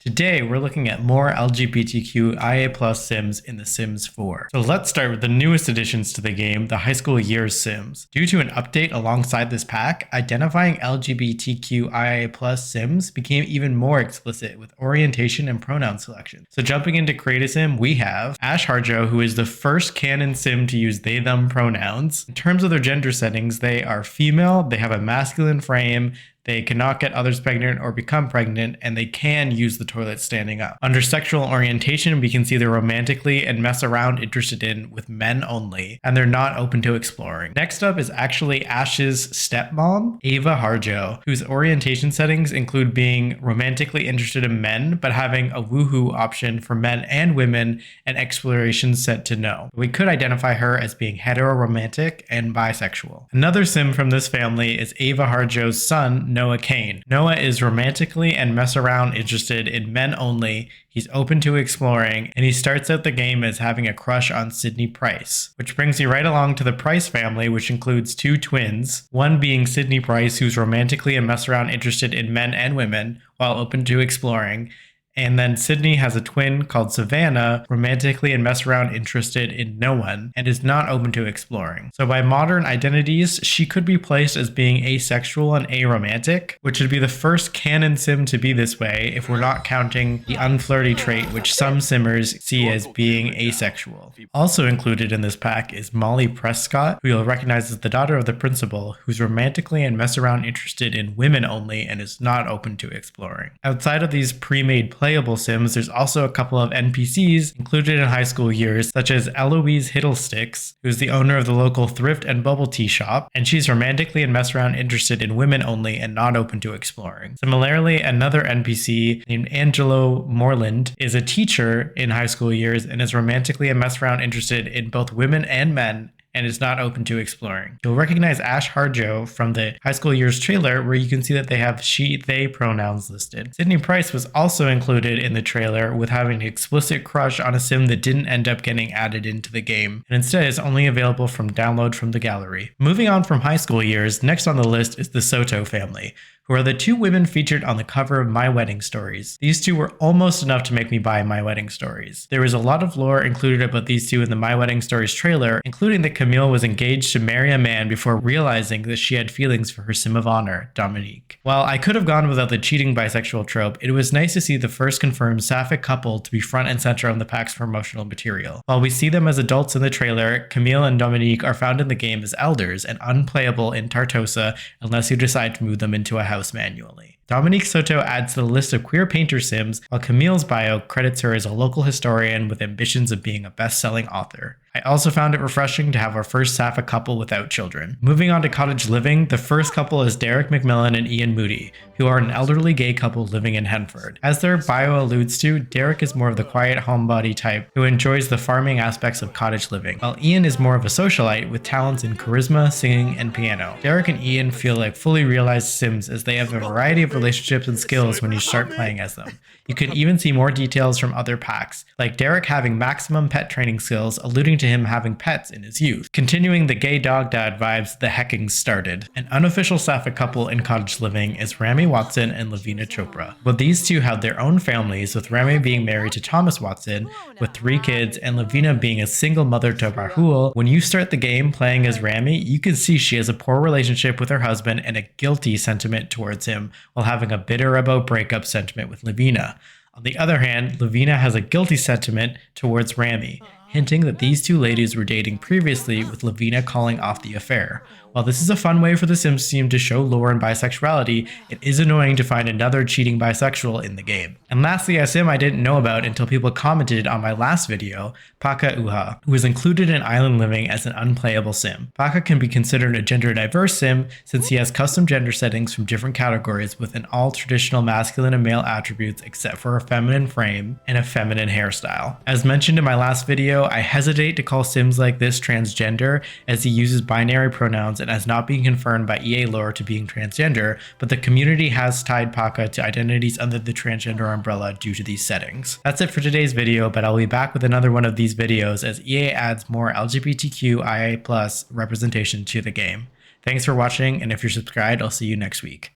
Today, we're looking at more LGBTQIA+ Sims in The Sims 4. So let's start with the newest additions to the game, the High School Years Sims. Due to an update alongside this pack, identifying LGBTQIA+ Sims became even more explicit with orientation and pronoun selection. So jumping into Create a Sim, we have Ava Harjo, who is the first canon Sim to use they/them pronouns. In terms of their gender settings, they are female, they have a masculine frame, they cannot get others pregnant or become pregnant, and they can use the toilet standing up. Under sexual orientation, we can see they're romantically and mess around interested in with men only, and they're not open to exploring. Next up is actually Ash's stepmom, Ava Harjo, whose orientation settings include being romantically interested in men, but having a woohoo option for men and women and exploration set to no. We could identify her as being hetero-romantic and bisexual. Another Sim from this family is Ava Harjo's son, Noah Kane. Noah is romantically and mess around interested in men only. He's open to exploring, and he starts out the game as having a crush on Sidney Price, which brings you right along to the Price family, which includes two twins, one being Sidney Price, who's romantically and mess around interested in men and women while open to exploring. And then Sidney has a twin called Savannah, romantically and mess around interested in no one, and is not open to exploring. So by modern identities, she could be placed as being asexual and aromantic, which would be the first canon Sim to be this way if we're not counting the unflirty trait which some Simmers see as being asexual. Also included in this pack is Molly Prescott, who you'll recognize as the daughter of the principal, who's romantically and mess around interested in women only and is not open to exploring. Outside of these pre-made playable Sims, there's also a couple of NPCs included in High School Years, such as Eloise Hiddlestix, who's the owner of the local thrift and bubble tea shop, and she's romantically and mess around interested in women only and not open to exploring. Similarly, another NPC named Anjelo Morlind is a teacher in High School Years and is romantically and mess around interested in both women and men and is not open to exploring. You'll recognize Ava Harjo from the High School Years trailer, where you can see that they have she, they pronouns listed. Sidney Price was also included in the trailer with having an explicit crush on a Sim that didn't end up getting added into the game, and instead is only available from download from the gallery. Moving on from High School Years, next on the list is the Soto Family, who are the two women featured on the cover of My Wedding Stories. These two were almost enough to make me buy My Wedding Stories. There was a lot of lore included about these two in the My Wedding Stories trailer, including that Camille was engaged to marry a man before realizing that she had feelings for her Sim of Honor, Dominique. While I could have gone without the cheating bisexual trope, it was nice to see the first confirmed sapphic couple to be front and center on the pack's promotional material. While we see them as adults in the trailer, Camille and Dominique are found in the game as elders and unplayable in Tartosa unless you decide to move them into a house manually. Dominique Soto adds to the list of queer painter Sims, while Camille's bio credits her as a local historian with ambitions of being a best-selling author. I also found it refreshing to have our first sapphic couple without children. Moving on to cottage living, the first couple is Derek McMillan and Ian Moody, who are an elderly gay couple living in Henford. As their bio alludes to, Derek is more of the quiet homebody type who enjoys the farming aspects of cottage living, while Ian is more of a socialite with talents in charisma, singing, and piano. Derek and Ian feel like fully realized Sims as they have a variety of relationships and skills when you start playing as them. You can even see more details from other packs, like Derek having maximum pet training skills, alluding to him having pets in his youth. Continuing the gay dog dad vibes the heckings started. An unofficial sapphic couple in cottage living is Rahmi Watson and Lavina Chopra. But these two have their own families, with Rahmi being married to Thomas Watson with 3 kids and Lavina being a single mother to Rahul. When you start the game playing as Rahmi, you can see she has a poor relationship with her husband and a guilty sentiment towards him, while having a bitter about breakup sentiment with Lavina. On the other hand, Lavina has a guilty sentiment towards Rahmi, hinting that these two ladies were dating previously, with Lavina calling off the affair. While this is a fun way for the Sims team to show lore and bisexuality, it is annoying to find another cheating bisexual in the game. And lastly, a Sim I didn't know about until people commented on my last video, Paka'a Uha, who is included in Island Living as an unplayable Sim. Paka can be considered a gender diverse Sim since he has custom gender settings from different categories within all traditional masculine and male attributes except for a feminine frame and a feminine hairstyle. As mentioned in my last video, I hesitate to call Sims like this transgender as he uses binary pronouns and as not being confirmed by EA lore to being transgender, but the community has tied Paka to identities under the transgender umbrella due to these settings. That's it for today's video, but I'll be back with another one of these videos as EA adds more LGBTQIA+ representation to the game. Thanks for watching, and if you're subscribed, I'll see you next week.